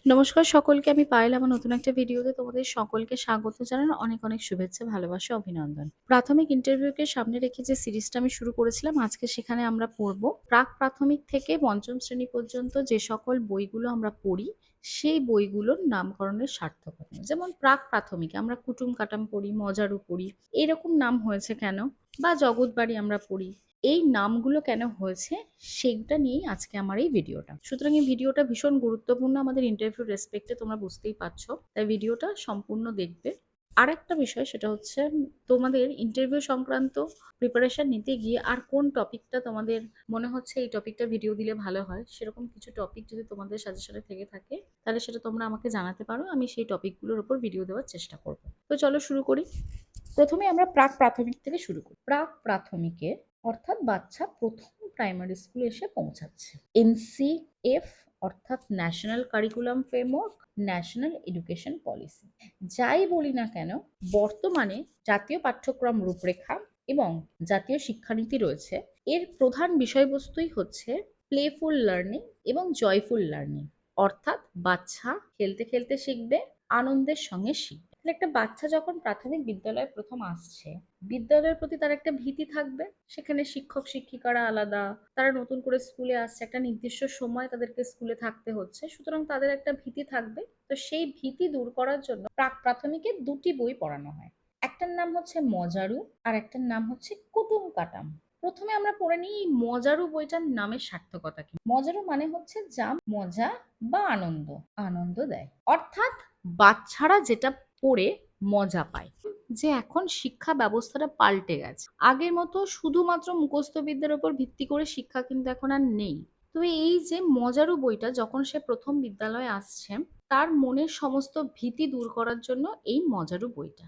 নমস্কার সকলকে। আমি পায়েল আমার নতুন একটা ভিডিওতে তোমাদের সকলকে স্বাগত জানানো অনেক অনেক শুভেচ্ছা, ভালোবাসা, অভিনন্দন। প্রাথমিক ইন্টারভিউকে সামনে রেখে যে সিরিজটা আমি শুরু করেছিলাম, আজকে সেখানে আমরা পড়ব প্রাক প্রাথমিক থেকে পঞ্চম শ্রেণী পর্যন্ত যে সকল বইগুলো আমরা পড়ি সেই বইগুলোর নামকরণের সার্থকতা। যেমন প্রাক প্রাথমিকে আমরা কুটুম কাটাম পড়ি, মজারু পড়ি, এরকম নাম হয়েছে কেন? বা জগৎবাড়ি আমরা পড়ি, এই নামগুলো কেন হয়েছে সেইটা নিয়েই আজকে আমার এই ভিডিওটা। সুতরাং এই ভিডিওটা ভীষণ গুরুত্বপূর্ণ আমাদের ইন্টারভিউ রেসপেক্টে, তোমরা বুঝতেই পারছো, তাই ভিডিওটা সম্পূর্ণ দেখবে। আর একটা বিষয় সেটা হচ্ছে তোমাদের ইন্টারভিউ সংক্রান্ত প্রিপারেশন নিতে গিয়ে আর কোন টপিকটা তোমাদের মনে হচ্ছে এই টপিকটা ভিডিও দিলে ভালো হয়, সেরকম কিছু টপিক যদি তোমাদের সাজেশনে থেকে থাকে তাহলে সেটা তোমরা আমাকে জানাতে পারো, আমি সেই টপিকগুলোর উপর ভিডিও দেওয়ার চেষ্টা করব। তো চলো শুরু করি। প্রথমে আমরা প্রাক প্রাথমিক থেকে শুরু করি। প্রাক প্রাথমিকে অর্থাৎ বাচ্চা প্রথম প্রাইমারি স্কুলে এসে পৌঁছাচ্ছে। এনসিএফ অর্থাৎ national curriculum framework, national education policy, যাই বলি না কেন, বর্তমানে জাতীয় পাঠ্যক্রম রূপরেখা এবং জাতীয় শিক্ষানীতি রয়েছে। এর প্রধান বিষয়বস্তুই হচ্ছে প্লেফুল লার্নিং এবং জয়ফুল লার্নিং, অর্থাৎ বাচ্চা খেলতে খেলতে শিখবে, আনন্দের সঙ্গে শিখবে। তাহলে একটা বাচ্চা যখন প্রাথমিক বিদ্যালয়ে প্রথম আসছে, বিদ্যালয়ের প্রতি তার একটা ভীতি থাকবে। সেখানে শিক্ষক শিক্ষিকারা আলাদা, তারা নতুন করে স্কুলে আসছে, একটা নির্দিষ্ট সময় তাদেরকে স্কুলে থাকতে হচ্ছে, সুতরাং তাদের একটা ভীতি থাকবে। তো সেই ভীতি দূর করার জন্য প্রাক প্রাথমিকে দুটি বই পড়ানো হয়। একটার নাম হচ্ছে মজারু আর একটার নাম হচ্ছে কুটুম কাটাম। প্রথমে আমরা পড়ে নিই এই মজারু বইটার নামের সার্থকতা কি। মজারু মানে হচ্ছে যা মজা বা আনন্দ আনন্দ দেয়, অর্থাৎ বাচ্চারা যেটা পড়ে মজা পায়। যে এখন শিক্ষা ব্যবস্থাটা পাল্টে গেছে, আগের মতো শুধুমাত্র মুখস্থ বিদ্যার উপর ভিত্তি করে শিক্ষা কিন্তু এখন আর নেই। তো এই যে মজারু বইটা যখন সে প্রথম বিদ্যালয়ে আসছে, তার মনের সমস্ত ভীতি দূর করার জন্য এই মজারু বইটা।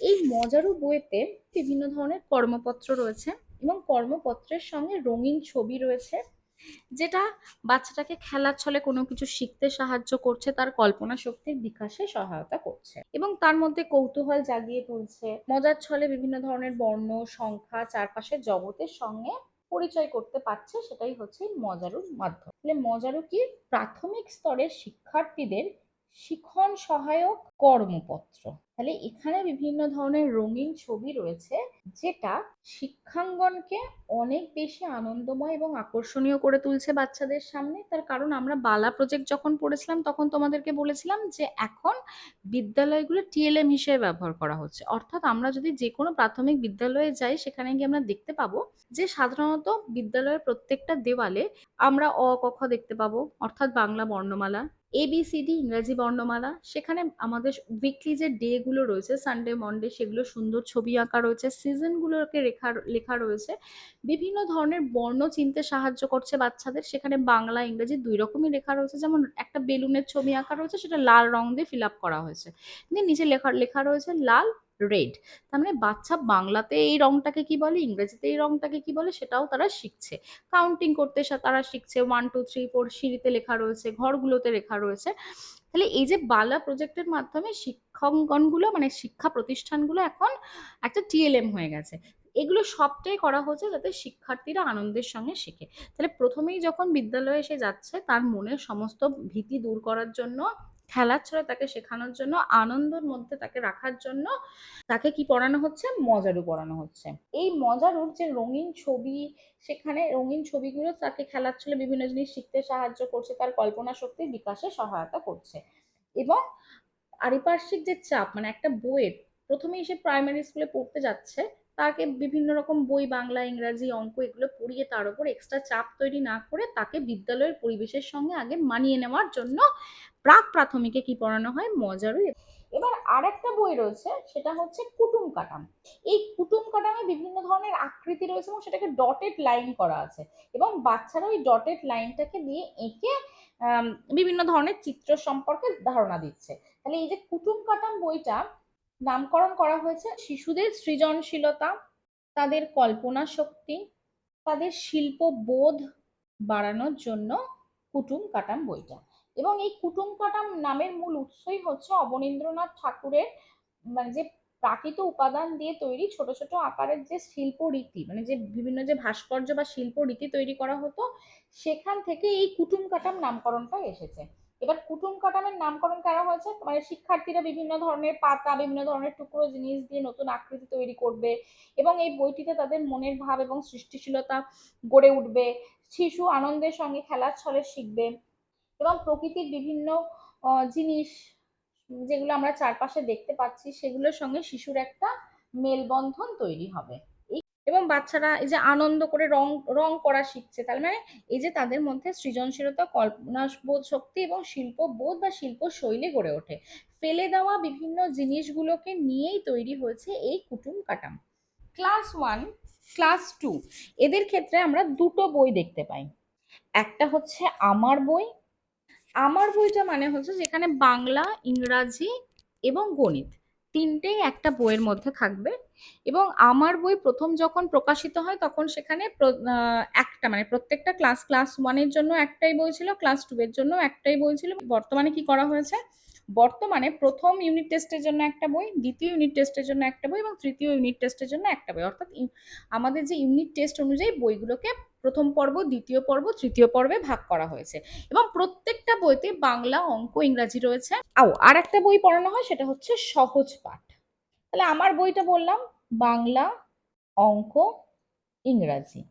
এই মজারু বইতে বিভিন্ন ধরনের কর্মপত্র রয়েছে এবং কর্মপত্রের সঙ্গে রঙিন ছবি রয়েছে, যেটা বাচ্চাটাকে খেলার ছলে কোনো কিছু শিখতে সাহায্য করছে, তার কল্পনা শক্তির বিকাশে সহায়তা করছে এবং তার মধ্যে কৌতূহল জাগিয়ে তুলছে। মজার ছলে বিভিন্ন ধরনের বর্ণ, সংখ্যা, চারপাশের জগতের সঙ্গে পরিচয় করতে পারছে, সেটাই হচ্ছে মজারুর মাধ্যম। তাহলে মজারু কি? প্রাথমিক স্তরের শিক্ষার্থীদের শিখন সহায়ক কর্মপত্র। তাহলে এখানে বিভিন্ন ধরনের রঙিন ছবি রয়েছে, যেটা শিক্ষাঙ্গনকে অনেক বেশি আনন্দময় এবং আকর্ষণীয় করে তুলছে বাচ্চাদের সামনে। তার কারণ আমরা বালা প্রজেক্ট যখন পড়েছিলাম তখন তোমাদেরকে বলেছিলাম যে এখন বিদ্যালয়গুলো টিএলএম হিসেবে ব্যবহার করা হচ্ছে, অর্থাৎ আমরা যদি যে কোনো প্রাথমিক বিদ্যালয়ে যাই সেখানে গিয়ে আমরা দেখতে পাবো যে সাধারণত বিদ্যালয়ের প্রত্যেকটা দেওয়ালে আমরা অ ক খ দেখতে পাবো, অর্থাৎ বাংলা বর্ণমালা, ABCD ইংরাজি বর্ণমালা। সেখানে আমাদের উইকলি যে ডে গুলো রয়েছে, সানডে মনডে, সেগুলো সুন্দর ছবি আঁকা রয়েছে, সিজন গুলোকে লেখা লেখা রয়েছে, বিভিন্ন ধরনের বর্ণ চিনতে সাহায্য করছে বাচ্চাদের। সেখানে বাংলা ইংরেজি দুই রকমই লেখা রয়েছে। যেমন একটা বেলুনের ছবি আঁকা রয়েছে, সেটা লাল রং দিয়ে ফিল আপ করা হয়েছে, দিয়ে নিচে লেখা লেখা রয়েছে লাল রেড। তার মানে বাচ্চা বাংলাতে এই রংটাকে কি বলে, ইংরেজিতে এই রংটাকে কি বলে, সেটাও তারা শিখছে। কাউন্টিং করতে তারা শিখছে, 1 2 3 4 সিঁড়িতে লেখা রয়েছে, ঘরগুলোতে লেখা রয়েছে। তাহলে এই যে বালা প্রজেক্টের মাধ্যমে শিক্ষকগণগুলো মানে শিক্ষা প্রতিষ্ঠানগুলো এখন একটা টিএলএম হয়ে গেছে। এগুলো সবটাই করা হচ্ছে যাতে শিক্ষার্থীরা আনন্দের সঙ্গে শেখে। তাহলে প্রথমেই যখন বিদ্যালয়ে এসে যাচ্ছে, তার মনের সমস্ত ভীতি দূর করার জন্য, খেলার ছলে তাকে শেখানোর জন্য, আনন্দের মধ্যে তাকে রাখার জন্য তাকে কি পড়ানো হচ্ছে? মজারু পড়ানো হচ্ছে। এই মজারুর যে রঙিন ছবি, সেখানে রঙিন ছবিগুলো তাকে খেলার ছলে বিভিন্ন জিনিস শিখতে সাহায্য করছে, তার কল্পনা শক্তির বিকাশে সহায়তা করছে। এবং পারিপার্শ্বিক যে চাপ, মানে একটা বইয়ের, প্রথমেই সে প্রাইমারি স্কুলে পড়তে যাচ্ছে, তাকে বিভিন্ন রকম বই, বাংলা ইংরাজি অঙ্ক, এগুলো পড়িয়ে তার উপর এক্সট্রা চাপ তৈরি না করে তাকে বিদ্যালয়ের পরিবেশের সঙ্গে আগে মানিয়ে নেওয়ার জন্য প্রাক প্রাথমিকে কি পড়ানো হয়? মজারু। এবার আর একটা বই রয়েছে, সেটা হচ্ছে কুটুম কাটাম। এই কুটুম কাটামে বিভিন্ন ধরনের আকৃতি রয়েছে এবং সেটাকে ডটেড লাইন করা আছে, এবং বাচ্চারা ওই ডটেড লাইনটাকে দিয়ে এঁকে বিভিন্ন ধরনের চিত্র সম্পর্কে ধারণা দিচ্ছে। তাহলে এই যে কুটুম কাটাম বইটা নামকরণ করা হয়েছে শিশুদের সৃজনশীলতা, তাদের কল্পনা শক্তি, তাদের শিল্প বোধ বাড়ানোর জন্য কুটুম কাটাম বইটা। এবং এই কুটুম কাটাম নামের মূল উৎসই হচ্ছে অবনীন্দ্রনাথ ঠাকুরের, মানে যে প্রাকৃত উপাদান দিয়ে তৈরি ছোট ছোট আকারের যে শিল্প রীতি, মানে যে বিভিন্ন যে ভাস্কর্য বা শিল্প রীতি তৈরি করা হতো, সেখান থেকে এই কুটুম কাটাম নামকরণটা এসেছে। এবার কুটুম কাটামের নামকরণ কেন হয়েছে, মানে শিক্ষার্থীরা বিভিন্ন ধরনের পাতা, বিভিন্ন ধরনের টুকরো জিনিস দিয়ে নতুন আকৃতি তৈরি করবে এবং এই বইটিতে তাদের মনের ভাব এবং সৃষ্টিশীলতা গড়ে উঠবে। শিশু আনন্দের সঙ্গে খেলার ছলে শিখবে এবং প্রকৃতির বিভিন্ন জিনিস যেগুলো আমরা চারপাশে দেখতে পাচ্ছি সেগুলোর সঙ্গে শিশুর একটা মেলবন্ধন তৈরি হবে। এবং বাচ্চারা এই যে আনন্দ করে রং রং করা শিখছে, তার মানে এই যে তাদের মধ্যে সৃজনশীলতা, কল্পনা বোধ শক্তি এবং শিল্পবোধ বা শিল্প শৈলী গড়ে ওঠে। ফেলে দেওয়া বিভিন্ন জিনিসগুলোকে নিয়েই তৈরি হয়েছে এই কুটুম কাটাম। ক্লাস 1, ক্লাস 2 এদের ক্ষেত্রে আমরা দুটো বই দেখতে পাই। একটা হচ্ছে আমার বই। আমার বইটা মানে হচ্ছে যেখানে বাংলা, ইংরাজি এবং গণিত তিনটেই একটা বইয়ের মধ্যে থাকবে। এবং আমার বই প্রথম যখন প্রকাশিত হয় তখন সেখানে একটা মানে প্রত্যেকটা ক্লাস 1 এর জন্য একটাই বই ছিল, ক্লাস 2 এর জন্য একটাই বই ছিল। বর্তমানে কি করা হয়েছে, বর্তমানে প্রথম ইউনিট টেস্টের জন্য একটা বই, দ্বিতীয় ইউনিট টেস্টের জন্য একটা বই এবং তৃতীয় ইউনিট টেস্টের জন্য একটা বই। অর্থাৎ আমাদের যে ইউনিট টেস্ট অনুযায়ী বইগুলোকে প্রথম পর্ব, দ্বিতীয় পর্ব, তৃতীয় পর্বে ভাগ করা হয়েছে এবং প্রত্যেকটা বইতে বাংলা, অঙ্ক, ইংরাজি রয়েছে। আর একটা বই পড়ানো হয় সেটা হচ্ছে সহজ পাঠ। তাহলে আমার বইটা বললাম বাংলা, অঙ্ক, ইংরাজি,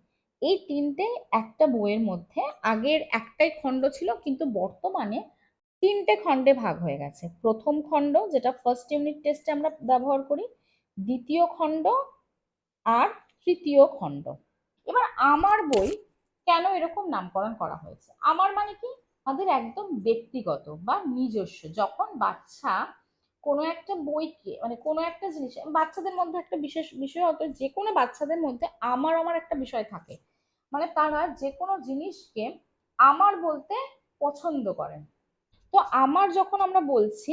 এই তিনটে একটা বইয়ের মধ্যে। আগের একটাই খণ্ড ছিল কিন্তু বর্তমানে তিনটে খণ্ডে ভাগ হয়ে গেছে। প্রথম খণ্ড যেটা ফার্স্ট ইউনিট টেস্টে আমরা ব্যবহার করি, দ্বিতীয় খণ্ড আর তৃতীয় খণ্ড। এবার আমার বই কেন এরকম নামকরণ করা হয়েছে, আমার মানে কি আমাদের একদম ব্যক্তিগত বা নিজস্ব। যখন বাচ্চা কোনো একটা বইকে মানে কোনো একটা জিনিস, বাচ্চাদের মধ্যে একটা বিশেষ বিষয় হতো, যে কোনো বাচ্চাদের মধ্যে আমার আমার একটা বিষয় থাকে, মানে তারা যে কোনো জিনিসকে আমার বলতে পছন্দ করেন। তো আমার যখন আমরা বলছি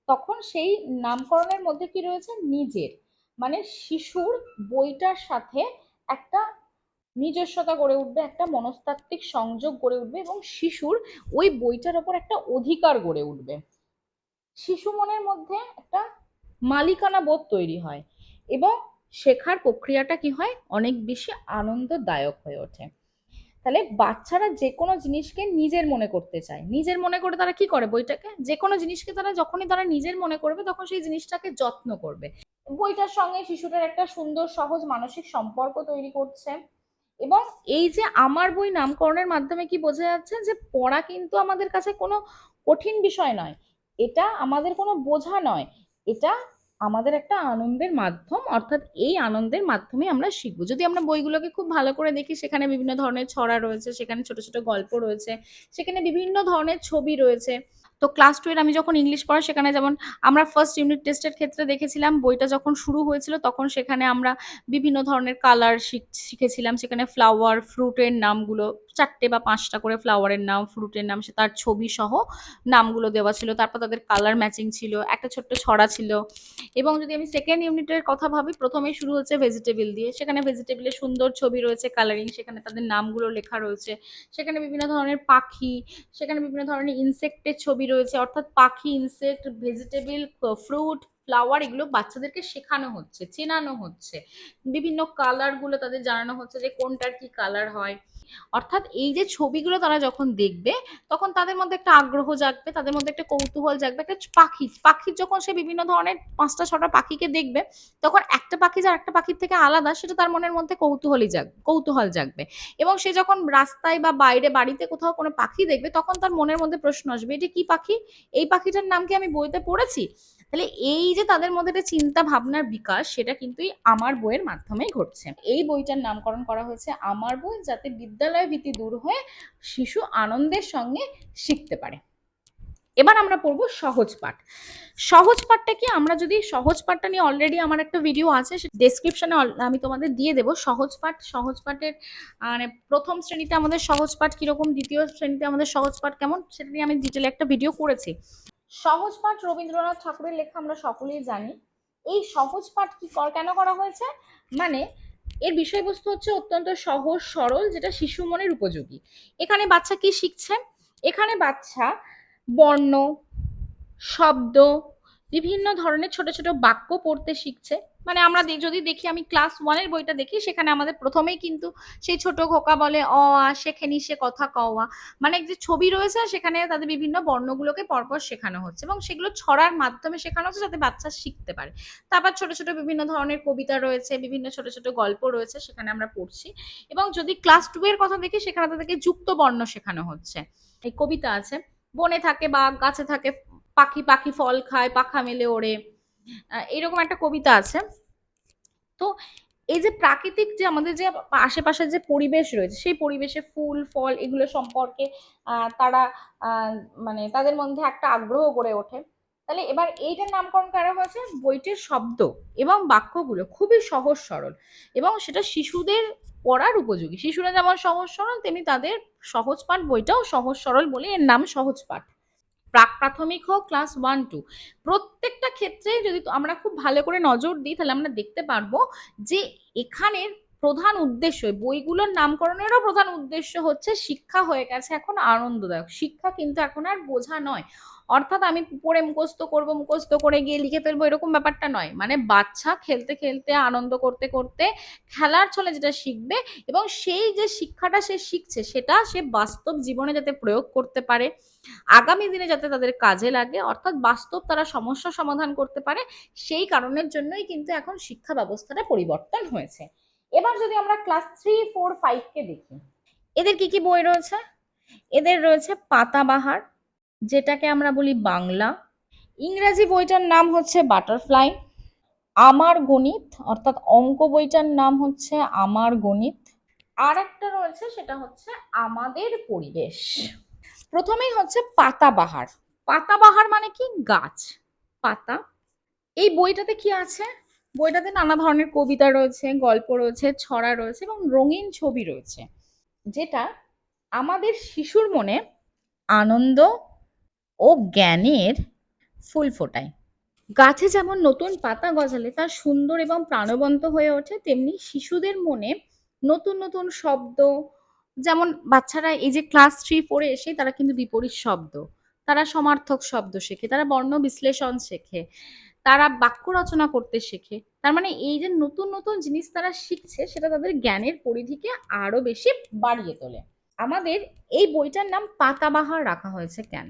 তখন সেই নামকরণের মধ্যে কি রয়েছে, নিজের, মানে শিশুর বইটার সাথে একটা নিজস্বতা গড়ে উঠবে, একটা মনস্তাত্ত্বিক সংযোগ গড়ে উঠবে এবং শিশুর ওই বইটার ওপর একটা অধিকার গড়ে উঠবে। শিশু মনের মধ্যে একটা মালিকানা বোধ তৈরি হয় এবং শেখার প্রক্রিয়াটা কি হয়, অনেক বেশি আনন্দদায়ক হয়ে ওঠে। তাহলে বাচ্চারা যে কোনো জিনিসকে নিজের মনে করতে চায়, নিজের মনে করে তারা কি করে, বইটাকে যে কোনো জিনিসকে তারা যখনই তারা নিজের মনে করবে তখন সেই জিনিসটাকে যত্ন করবে। বইটার সঙ্গে শিশুটার একটা সুন্দর সহজ মানসিক সম্পর্ক তৈরি করছে। এবং এই যে আমার বই নামকরণের মাধ্যমে কি বোঝা যাচ্ছে, যে পড়া কিন্তু আমাদের কাছে কোনো কঠিন বিষয় নয়, এটা আমাদের কোনো বোঝা নয়, এটা আমাদের একটা আনন্দের মাধ্যম। অর্থাৎ এই আনন্দের মাধ্যমে আমরা শিখবো। যদি আমরা বইগুলোকে খুব ভালো করে দেখি সেখানে বিভিন্ন ধরনের ছড়া রয়েছে, সেখানে ছোট ছোট গল্প রয়েছে, সেখানে বিভিন্ন ধরনের ছবি রয়েছে। তো ক্লাস 2 এর আমি যখন ইংলিশ পড়া, সেখানে যেমন আমরা ফার্স্ট ইউনিট টেস্টের ক্ষেত্রে দেখেছিলাম, বইটা যখন শুরু হয়েছিল তখন সেখানে আমরা বিভিন্ন ধরনের কালার শিখেছিলাম। সেখানে ফ্লাওয়ার, ফ্রুটের নামগুলো 4টে বা 5টা করে ফ্লাওয়ারের নাম, ফ্রুটের নাম, তার ছবি সহ নামগুলো দেওয়া ছিল। তারপর তাদের কালার ম্যাচিং ছিল, একটা ছোট্ট ছড়া ছিল। এবং যদি আমি সেকেন্ড ইউনিটের কথা ভাবি, প্রথমেই শুরু হচ্ছে ভেজিটেবল দিয়ে, সেখানে ভেজিটেবলের সুন্দর ছবি রয়েছে, কালারিং, সেখানে তাদের নামগুলো লেখা রয়েছে। সেখানে বিভিন্ন ধরনের পাখি, সেখানে বিভিন্ন ধরনের ইনসেক্টের ছবি রয়েছে। অর্থাৎ পাখি, ইনসেক্ট, ভেজিটেবল, ফ্রুট, ফ্লাওয়ার, এগুলো বাচ্চাদেরকে শেখানো হচ্ছে, চেনানো হচ্ছে। বিভিন্ন কালার গুলো তাদের জানানো হচ্ছে যে কোনটার কি কালার হয়। অর্থাৎ এই যে ছবিগুলো তারা যখন দেখবে তখন তাদের মধ্যে একটা আগ্রহ জাগবে, তাদের মধ্যে একটা কৌতূহল জাগবে। একটা পাখির যখন সে বিভিন্ন ধরনের 5টা 6টা পাখিকে দেখবে, তখন একটা পাখি যে একটা পাখির থেকে আলাদা সেটা তার মনের মধ্যে কৌতূহল জাগবে। এবং সে যখন রাস্তায় বা বাইরে বাড়িতে কোথাও কোনো পাখি দেখবে তখন তার মনের মধ্যে প্রশ্ন আসবে, এটা কি পাখি, এই পাখিটার নাম কি আমি বইতে পড়েছি। তাহলে এই যে তাদের মধ্যে একটা চিন্তা ভাবনার বিকাশ, সেটা কিন্তু আমার বইয়ের মাধ্যমেই ঘটছে। এই বইটার নামকরণ করা হয়েছে আমার বই, যাতে বিদ্যালয় ভীতি দূর হয়ে শিশু আনন্দের সঙ্গে শিখতে পারে। এবার আমরা পড়বো সহজ পাঠ। সহজ পাঠটা কি, আমরা যদি সহজ পাঠটা নিয়ে অলরেডি আমার একটা ভিডিও আছে, ডেসক্রিপশনে আমি তোমাদের দিয়ে দেবো। সহজ পাঠের মানে প্রথম শ্রেণীতে আমাদের সহজ পাঠ কিরকম, দ্বিতীয় শ্রেণীতে আমাদের সহজ পাঠ কেমন, সেটা নিয়ে আমি ডিটেলে একটা ভিডিও করেছি। সহজ পাঠ রবীন্দ্রনাথ ঠাকুরের লেখা, আমরা সকলেই জানি। এই সহজ পাঠ কি কেন করা হয়েছে, মানে এর বিষয়বস্তু হচ্ছে অত্যন্ত সহজ সরল, যেটা শিশু মনের উপযোগী। এখানে বাচ্চা কি শিখছে, এখানে বাচ্চা বর্ণ, শব্দ, বিভিন্ন ধরনের ছোট ছোট বাক্য পড়তে শিখছে। মানে আমরা যদি দেখি, আমি ক্লাস 1 এর বইটা দেখি, সেখানে আমাদের প্রথমেই কিন্তু সেই ছোট খোকা বলে অ আ, শেখে নিশে কথা কওয়া, মানে যে ছবি রয়েছে সেখানে তাদের বিভিন্ন বর্ণগুলোকে পরপর শেখানো হচ্ছে এবং সেগুলো ছড়ার মাধ্যমে শেখানো হচ্ছে যাতে বাচ্চা শিখতে পারে। তারপর ছোট ছোট বিভিন্ন ধরনের কবিতা রয়েছে, বিভিন্ন ছোট ছোট গল্প রয়েছে, সেখানে আমরা পড়ছি। এবং যদি ক্লাস 2 এর কথা দেখি, সেখানে তাদেরকে যুক্ত বর্ণ শেখানো হচ্ছে। এই কবিতা আছে, বনে থাকে বাঘ, গাছে থাকে পাখি, পাখি ফল খায়, পাখা মেলে ওড়ে, এরকম একটা কবিতা আছে। তো এই যে প্রাকৃতিক যে আমাদের যে আশেপাশের যে পরিবেশ রয়েছে, সেই পরিবেশে ফুল ফল এগুলো সম্পর্কে তারা মানে তাদের মধ্যে একটা আগ্রহ গড়ে ওঠে। তাহলে এবার এইটার নামকরণ করা হয়েছে, বইটির শব্দ এবং বাক্যগুলো খুবই সহজ সরল এবং সেটা শিশুদের পড়ার উপযোগী। শিশুরা যেমন সহজ সরল, তেমনি তাদের সহজ পাঠ বইটাও সহজ সরল বলে এর নাম সহজ পাঠ। প্রাক প্রাথমিক হোক, ক্লাস 1-2, প্রত্যেকটা ক্ষেত্রে যদি আমরা খুব ভালো করে নজর দিই, তাহলে আমরা দেখতে পারবো যে এখানের প্রধান উদ্দেশ্য, বইগুলোর নামকরণেরও প্রধান উদ্দেশ্য হচ্ছে শিক্ষা হয়ে গেছে এখন আনন্দদায়ক। শিক্ষা কিন্তু এখন আর বোঝা নয়, অর্থাৎ আমি পড়ে মুখস্থ করব, মুখস্থ করে গিয়ে লিখে ফেলবো, এরকম ব্যাপারটা নয়। মানে বাচ্চা খেলতে খেলতে আনন্দ করতে করতে খেলার ছলে যেটা শিখবে, এবং সেই যে শিক্ষাটা সে শিখছে সেটা সে বাস্তব জীবনে যাতে প্রয়োগ করতে পারে, আগামী দিনে যাতে তাদের কাজে লাগে, অর্থাৎ বাস্তব তারা সমস্যা সমাধান করতে পারে, সেই কারণের জন্যই কিন্তু এখন শিক্ষা ব্যবস্থাটা পরিবর্তন হয়েছে। এবার যদি আমরা ক্লাস 3, 4, 5 কে দেখি, এদের কি কি বই রয়েছে? এদের রয়েছে পাতাবাহার, যেটাকে আমরা বলি বাংলা। ইংরেজি বইটার নাম হচ্ছে বাটারফ্লাই। আমার গণিত অর্থাৎ অঙ্ক বইটার নাম হচ্ছে আমার গণিত। আর একটা রয়েছে, সেটা হচ্ছে আমাদের পরিবেশ। প্রথমেই হচ্ছে পাতাবাহার। পাতাবাহার মানে কি? গাছ, পাতা। এই বইটাতে কি আছে? বইটাতে নানা ধরনের কবিতা রয়েছে, গল্প রয়েছে, ছড়া রয়েছে এবং রঙিন ছবি রয়েছে, যেটা আমাদের শিশুর মনে আনন্দ ও জ্ঞানের ফুল ফোটায়। গাছে যেমন নতুন পাতা গজালে তা সুন্দর এবং প্রাণবন্ত হয়ে ওঠে, তেমনি শিশুদের মনে নতুন নতুন শব্দ, যেমন বাচ্চারা এই যে ক্লাস 3, 4-এ এসে তারা কিন্তু বিপরীত শব্দ, তারা সমার্থক শব্দ শেখে, তারা বর্ণ বিশ্লেষণ শেখে, তারা বাক্য রচনা করতে শেখে। তার মানে এই যে নতুন নতুন জিনিস তারা শিখছে, সেটা তাদের জ্ঞানের পরিধিকে আরো বেশি বাড়িয়ে তোলে। আমাদের এই বইটার নাম পাতাবাহার রাখা হয়েছে কেন?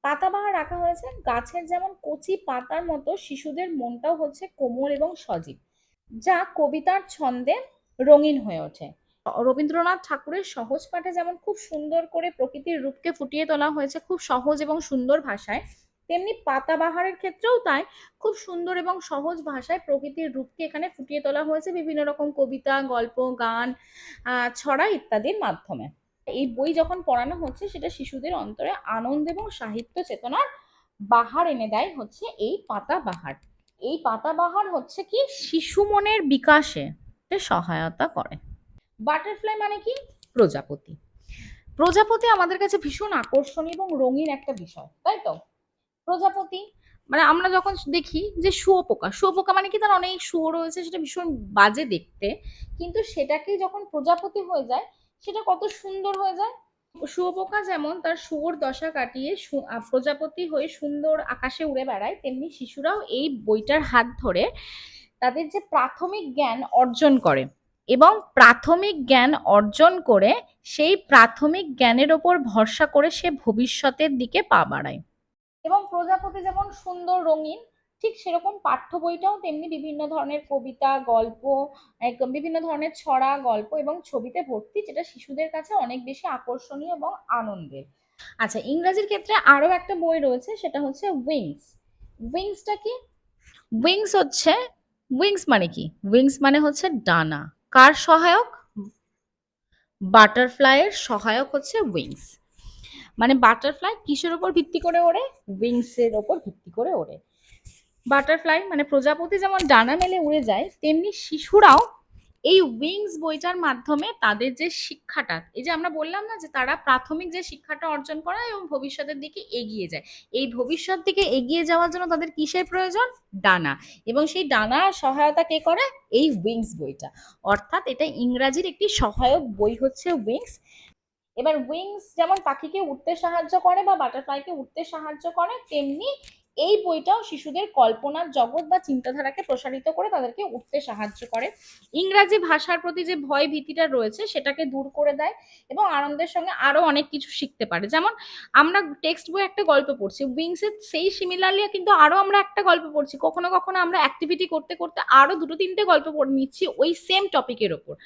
পাতাবাহার রাখা হয়েছে, গাছের যেমন কচি পাতার মতো শিশুদের মনটাও হচ্ছে কোমল এবং সজীব, যা কবিতার ছন্দে রঙিন হয়ে ওঠে। রবীন্দ্রনাথ ঠাকুরের সহজ পাঠে যেমন খুব সুন্দর করে প্রকৃতির রূপকে ফুটিয়ে তোলা হয়েছে খুব সহজ এবং সুন্দর ভাষায়, তেমনি পাতাবাহারের ক্ষেত্রেও তাই খুব সুন্দর এবং সহজ ভাষায় প্রকৃতির রূপকে এখানে ফুটিয়ে তোলা হয়েছে বিভিন্ন রকম কবিতা, গল্প, গান, ছড়া ইত্যাদির মাধ্যমে। এই বই যখন পড়ানো হচ্ছে, সেটা শিশুদের অন্তরে আনন্দ এবং সাহিত্য চেতনার বাহার এনে দেয় হচ্ছে এই পাতাবাহার। এই পাতাবাহার হচ্ছে কি শিশু মনের বিকাশে সহায়তা করে। বাটারফ্লাই মানে কি? প্রজাপতি। প্রজাপতি আমাদের কাছে ভীষণ আকর্ষণীয় এবং রঙিন একটা বিষয়, তাই তো? প্রজাপতি মানে আমরা যখন দেখি যে শুঁয়োপোকা, শুঁয়োপোকা মানে কি তার অনেক শুঁয়ো রয়েছে, সেটা ভীষণ বাজে দেখতে, কিন্তু সেটাকেই যখন প্রজাপতি হয়ে যায়, সেটা কত সুন্দর হয়ে যায়। শুঁয়োপোকা যেমন তার শুয়োর দশা কাটিয়ে প্রজাপতি হয়ে সুন্দর আকাশে উড়ে বেড়ায়, তেমনি শিশুরাও এই বইটার হাত ধরে তাদের যে প্রাথমিক জ্ঞান অর্জন করে, এবং প্রাথমিক জ্ঞান অর্জন করে সেই প্রাথমিক জ্ঞানের ওপর ভরসা করে সে ভবিষ্যতের দিকে পা বাড়ায়। এবং প্রজাপতি যেমন সুন্দর রঙিন, ঠিক সেরকম পাঠ্য বইটাও তেমনি বিভিন্ন ধরনের কবিতা, গল্প, একদম বিভিন্ন ধরনের ছড়া, গল্প এবং ছবিতে ভর্তি, যেটা শিশুদের কাছে অনেক বেশি আকর্ষণীয় এবং আনন্দের। আচ্ছা, ইংরেজির ক্ষেত্রে আরো একটা বই রয়েছে, সেটা হচ্ছে উইংস। উইংসটা কি? উইংস হচ্ছে, উইংস মানে কি? উইংস মানে হচ্ছে ডানা। কার সহায়ক? বাটারফ্লাইয়ের সহায়ক হচ্ছে উইংস। মানে বাটারফ্লাই কিসের উপর ভিত্তি করে ওড়ে? উইংস এর উপর ভিত্তি করে ওড়ে। বাটারফ্লাই মানে প্রজাপতি যেমন ডানা মেলে উড়ে যায়, তেমনি শিশুরাও এই উইংস বইটার মাধ্যমে তাদের যে শিক্ষাটা, এই যে আমরা বললাম না যে তারা প্রাথমিক যে শিক্ষাটা অর্জন করে এবং ভবিষ্যতের দিকে এগিয়ে যায়, এই ভবিষ্যৎ দিকে এগিয়ে যাওয়ার জন্য তাদের কিসের প্রয়োজন? ডানা। এবং সেই ডানার সহায়তা কে করে? এই উইংস বইটা। অর্থাৎ এটা ইংরাজির একটি সহায়ক বই হচ্ছে উইংস। এবার উইংস যেমন পাখিকে উঠতে সাহায্য করে বা বাটারফ্লাইকে উঠতে সাহায্য করে, তেমনি এই বইটাও শিশুদের কল্পনার জগৎ বা চিন্তাধারাকে প্রসারিত করে তাদেরকে উঠতে সাহায্য করে, ইংরাজি ভাষার প্রতি যে ভয় ভীতিটা রয়েছে সেটাকে দূর করে দেয় এবং আনন্দের সঙ্গে আরো অনেক কিছু শিখতে পারে। যেমন আমরা টেক্সট বই একটা গল্প পড়ছি, উইংস এর সেই সিমিলারলি কিন্তু আরো আমরা একটা গল্প পড়ছি, কখনো কখনো আমরা অ্যাক্টিভিটি করতে করতে আরো দুটো তিনটে গল্প পড়ে নিচ্ছি ওই সেম টপিকের ওপর।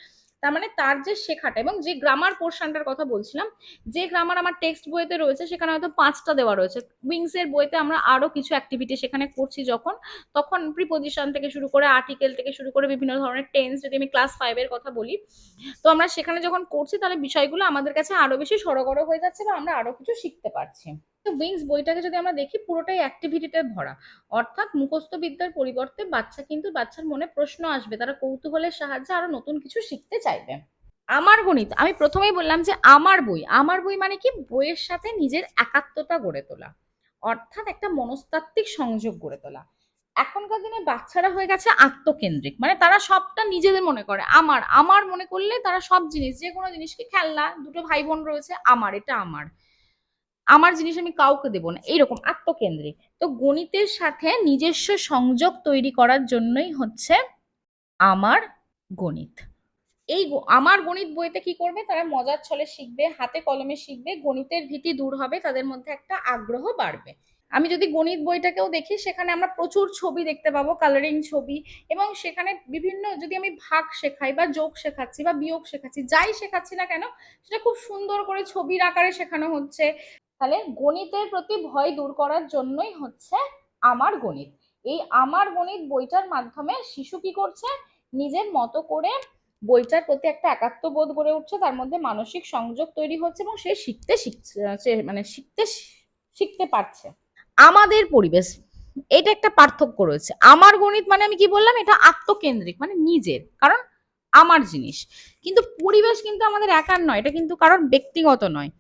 তার মানে তার যে শেখাটা এবং যে গ্রামার পোর্শনটার কথা বলছিলাম, যে গ্রামার আমার টেক্সট বইতে রয়েছে সেখানে হয়তো 5টা দেওয়া রয়েছে, উইংস এর বইতে আমরা আরো কিছু অ্যাক্টিভিটি সেখানে করছি যখন, তখন প্রিপোজিশন থেকে শুরু করে আর্টিকেল থেকে শুরু করে বিভিন্ন ধরনের টেন্স, যদি আমি ক্লাস 5-এর কথা বলি, তো আমরা সেখানে যখন করছি তাহলে বিষয়গুলো আমাদের কাছে আরো বেশি সড়গড় হয়ে যাচ্ছে বা আমরা আরো কিছু শিখতে পারছি। উইংস বইটাকে যদি আমরা দেখি পুরোটাই অ্যাক্টিভিটিতে ভরা, অর্থাৎ মুখস্থ বিদ্যার পরিবর্তে বাচ্চার মনে প্রশ্ন আসবে, তারা কৌতূহলের সাহায্যে আরো নতুন কিছু শিখতে চাইবে। আমার গণিত, আমি প্রথমেই বললাম যে আমার বই মানে কি, বইয়ের সাথে নিজের একাত্মতা গড়ে তোলা, অর্থাৎ একটা মনস্তাত্ত্বিক সংযোগ গড়ে তোলা। এখনকার দিনে বাচ্চারা হয়ে গেছে আত্মকেন্দ্রিক, মানে তারা সবটা নিজেদের মনে করে, আমার আমার মনে করলে তারা সব জিনিস, যে কোনো জিনিসকে, খেলনা, দুটো ভাই বোন রয়েছে, আমার এটা আমার, আমার জিনিস আমি কাউকে দেবো না, এইরকম আত্মকেন্দ্রিক। তো গণিতের সাথে নিজস্ব সংযোগ তৈরি করার জন্যই হচ্ছে আমার গণিত। এই আমার গণিত বইতে কি করবে, তারা মজার ছলে শিখবে, হাতে কলমে শিখবে, গণিতের ভীতি দূর হবে, তাদের মধ্যে একটা আগ্রহ বাড়বে। আমি যদি গণিত বইটাকেও দেখি সেখানে আমরা প্রচুর ছবি দেখতে পাবো, কালারিং ছবি, এবং সেখানে বিভিন্ন, যদি আমি ভাগ শেখাই বা যোগ শেখাচ্ছি বা বিয়োগ শেখাচ্ছি, যাই শেখাচ্ছি না কেন সেটা খুব সুন্দর করে ছবির আকারে শেখানো হচ্ছে। তাহলে গণিতের প্রতি ভয় দূর করার জন্যই হচ্ছে আমার গণিত। এই আমার গণিত বইটার মাধ্যমে শিশু কি করছে, নিজের মতো করে বইটার প্রতি একটা একাত্মবোধ গড়ে উঠছে, তার মধ্যে মানসিক সংযোগ তৈরি হচ্ছে এবং সে শিখতে পারছে। আমাদের পরিবেশ, এটা একটা পার্থক্য রয়েছে। আমার গণিত মানে আমি কি বললাম, এটা আত্মকেন্দ্রিক, মানে নিজের, কারণ আমার জিনিস। কিন্তু পরিবেশ কিন্তু আমাদের একার নয়, এটা কিন্তু কারোর ব্যক্তিগত নয়।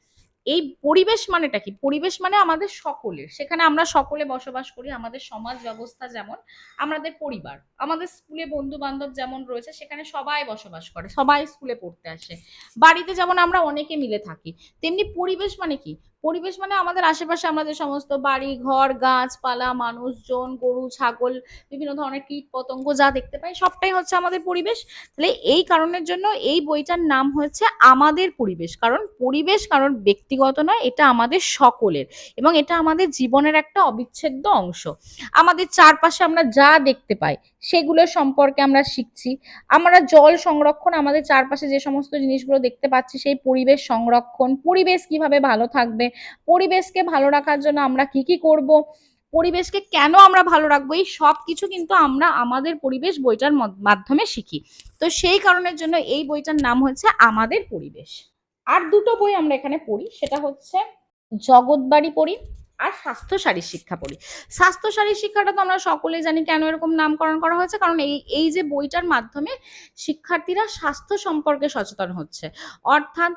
এই পরিবেশ মানেটা কি, পরিবেশ মানে আমাদের সকলের, সেখানে আমরা সকলে বসবাস করি, আমাদের সমাজ ব্যবস্থা যেমন, আমাদের পরিবার, আমাদের স্কুলে বন্ধু বান্ধব যেমন রয়েছে, সেখানে সবাই বসবাস করে, সবাই স্কুলে পড়তে আসে, বাড়িতে যেমন আমরা অনেকে মিলে থাকি, তেমনি পরিবেশ মানে কি, পরিবেশ মানে আমাদের আশেপাশে আমাদের সমস্ত বাড়ি ঘর, গাছপালা, মানুষজন, গরু ছাগল, বিভিন্ন ধরনের কীট পতঙ্গ যা দেখতে পাই সবটাই হচ্ছে আমাদের পরিবেশ। তাহলে এই কারণের জন্য এই বইটার নাম হচ্ছে আমাদের পরিবেশ, কারণ পরিবেশ কারণ ব্যক্তিগত নয়, এটা আমাদের সকলের এবং এটা আমাদের জীবনের একটা অবিচ্ছেদ্য অংশ। আমাদের চারপাশে আমরা যা দেখতে পাই সেগুলো সম্পর্কে আমরা শিখছি। আমরা জল সংরক্ষণ, আমাদের চারপাশে যে সমস্ত জিনিসগুলো দেখতে পাচ্ছি সেই পরিবেশ সংরক্ষণ, পরিবেশ কিভাবে ভালো থাকবে, পরিবেশকে ভালো রাখার জন্য আমরা কি কি করব, পরিবেশকে কেন আমরা ভালো রাখবো, এই সব কিছু কিন্তু আমরা আমাদের পরিবেশ বইটার মাধ্যমে শিখি। তো সেই কারণের জন্য এই বইটার নাম হচ্ছে আমাদের পরিবেশ। আর দুটো বই আমরা এখানে পড়ি, সেটা হচ্ছে জগৎবাড়ি পড়ি আর স্বাস্থ্য শারীর শিক্ষা পড়ি। স্বাস্থ্য শারীর শিক্ষাটা তো আমরা সকলেই জানি কেন এরকম নামকরণ করা হয়েছে, কারণ এই যে বইটার মাধ্যমে শিক্ষার্থীরা স্বাস্থ্য সম্পর্কে সচেতন হচ্ছে, অর্থাৎ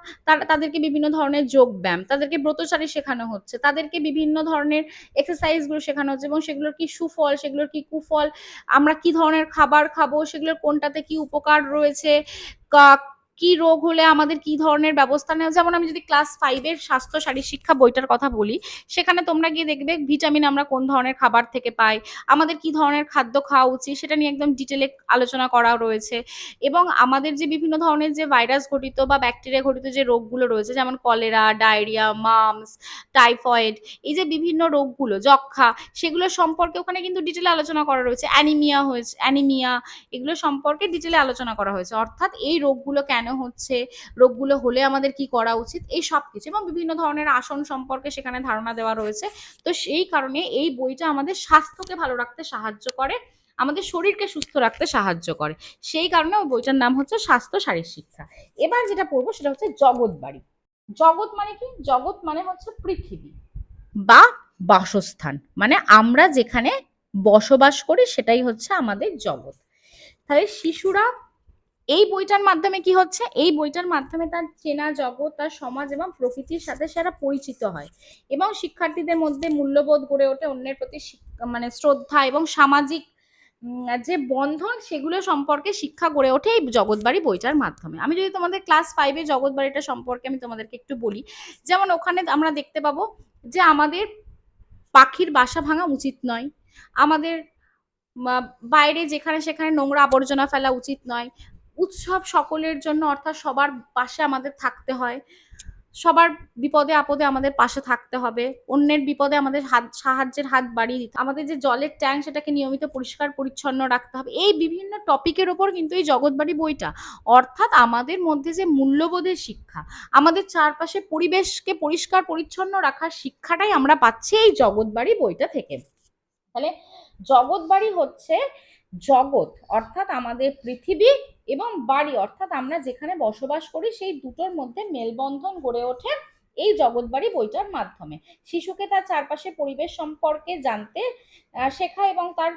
তাদেরকে বিভিন্ন ধরনের যোগ ব্যায়াম, তাদেরকে ব্রতচারী শেখানো হচ্ছে, তাদেরকে বিভিন্ন ধরনের এক্সারসাইজগুলো শেখানো হচ্ছে এবং সেগুলোর কি সুফল, সেগুলোর কি কুফল, আমরা কি ধরনের খাবার খাবো, সেগুলোর কোনটাতে কি উপকার রয়েছে, কি রোগ হলে আমাদের কি ধরনের ব্যবস্থা নেওয়া। যেমন আমি যদি ক্লাস 5-এর স্বাস্থ্য শারীর শিক্ষা বইটার কথা বলি, সেখানে তোমরা গিয়ে দেখবে ভিটামিন আমরা কোন ধরনের খাবার থেকে পাই, আমাদের কি ধরনের খাদ্য খাওয়া উচিত সেটা নিয়ে একদম ডিটেলে আলোচনা করা রয়েছে, এবং আমাদের যে বিভিন্ন ধরনের যে ভাইরাস ঘটিত বা ব্যাকটেরিয়া ঘটিত যে রোগগুলো রয়েছে, যেমন কলেরা, ডায়রিয়া, মামস, টাইফয়েড, এই যে বিভিন্ন রোগগুলো, যক্ষা, সেগুলো সম্পর্কে ওখানে কিন্তু ডিটেলে আলোচনা করা রয়েছে, অ্যানিমিয়া, এগুলো সম্পর্কে ডিটেলে আলোচনা করা হয়েছে, অর্থাৎ এই রোগগুলো কেন হচ্ছে, রোগগুলো হলে আমাদের কি করা উচিত, এই সব কিছু, এবং বিভিন্ন ধরনের আসন সম্পর্কে সেখানে ধারণা দেওয়া রয়েছে। তো সেই কারণে এই বইটা আমাদের স্বাস্থ্যকে ভালো রাখতে সাহায্য করে, আমাদের শরীরকে সুস্থ রাখতে সাহায্য করে, সেই কারণে ওই বইটার নাম হচ্ছে স্বাস্থ্য শারীর শিক্ষা। এবার যেটা পড়বো সেটা হচ্ছে জগৎবাড়ি। জগৎ মানে কি, জগৎ মানে হচ্ছে পৃথিবী বা বাসস্থান, মানে আমরা যেখানে বসবাস করি সেটাই হচ্ছে আমাদের জগৎ। তাহলে শিশুরা এই বইটার মাধ্যমে কি হচ্ছে, এই বইটার মাধ্যমে তার চেনা জগৎ, তার সমাজ এবং প্রকৃতির সাথে সেরা পরিচিত হয় এবং শিক্ষার্থীদের মধ্যে মূল্যবোধ গড়ে ওঠে, অন্যের প্রতি মানে শ্রদ্ধা এবং সামাজিক যে বন্ধন সেগুলো সম্পর্কে শিক্ষা গড়ে ওঠে এই জগৎবাড়ি বইটার মাধ্যমে। আমি যদি তোমাদের ক্লাস 5-এ জগৎবাড়িটা সম্পর্কে আমি তোমাদেরকে একটু বলি, যেমন ওখানে আমরা দেখতে পাবো যে আমাদের পাখির বাসা ভাঙা উচিত নয়, আমাদের বাইরে যেখানে সেখানে নোংরা আবর্জনা ফেলা উচিত নয়, উৎসব সকলের জন্য, অর্থাৎ সবার পাশে আমাদের থাকতে হয়, সবার বিপদে আপদে আমাদের পাশে থাকতে হবে, অন্যের বিপদে আমাদের সাহায্যের হাত বাড়িয়ে দিতে, আমাদের যে জলের ট্যাঙ্ক সেটাকে নিয়মিত পরিষ্কার পরিচ্ছন্ন রাখতে হবে। এই বিভিন্ন টপিকের ওপর কিন্তু এই জগৎবাড়ি বইটা, অর্থাৎ আমাদের মধ্যে যে মূল্যবোধের শিক্ষা, আমাদের চারপাশে পরিবেশকে পরিষ্কার পরিচ্ছন্ন রাখার শিক্ষাটাই আমরা পাচ্ছি এই জগৎবাড়ি বইটা থেকে। তাহলে জগৎবাড়ি হচ্ছে জগৎ অর্থাৎ আমাদের পৃথিবী, এবং বাড়ি অর্থাৎ আমরা যেখানে বসবাস করি, সেই দুটোর মধ্যে মেলবন্ধন গড়ে ওঠে এই জগৎবাড়ি বইটার মাধ্যমে। শিশুকে তার চারপাশে পরিবেশ সম্পর্কে জানতে শেখায়, এবং তার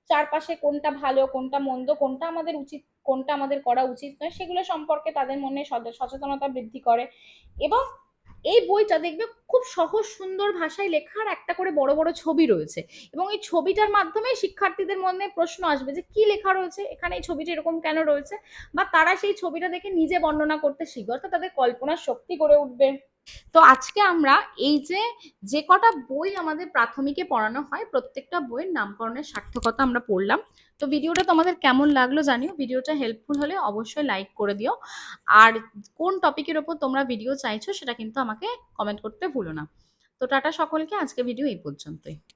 চারপাশে কোনটা ভালো, কোনটা মন্দ, কোনটা আমাদের উচিত, কোনটা আমাদের করা উচিত নয়, সেগুলো সম্পর্কে তাদের মনে সচেতনতা বৃদ্ধি করে। এবং এই বইটা দেখবে খুব সহজ সুন্দর ভাষায় লেখা, আর একটা করে বড় বড় ছবি রয়েছে, এবং এই ছবিটার মাধ্যমে শিক্ষার্থীদের মনে প্রশ্ন আসবে যে কি লেখা রয়েছে এখানে, এই ছবিটা এরকম কেন রয়েছে, বা তারা সেই ছবিটা দেখে নিজে বর্ণনা করতে শিখবে, অর্থাৎ তাদের কল্পনার শক্তি গড়ে উঠবে। তো আজকে আমরা এই যে কটা বই আমাদের প্রাথমিকে পড়ানো হয়, প্রত্যেকটা বইয়ের নামকরণের সার্থকতা আমরা পড়লাম। তো ভিডিওটা তোমাদের কেমন লাগলো জানিও, ভিডিওটা হেল্পফুল হলে অবশ্যই লাইক করে দিও, আর কোন টপিকের ওপর তোমরা ভিডিও চাইছো সেটা কিন্তু আমাকে কমেন্ট করতে ভুলো না। তো টাটা সকলকে, আজকে ভিডিও এই পর্যন্তই।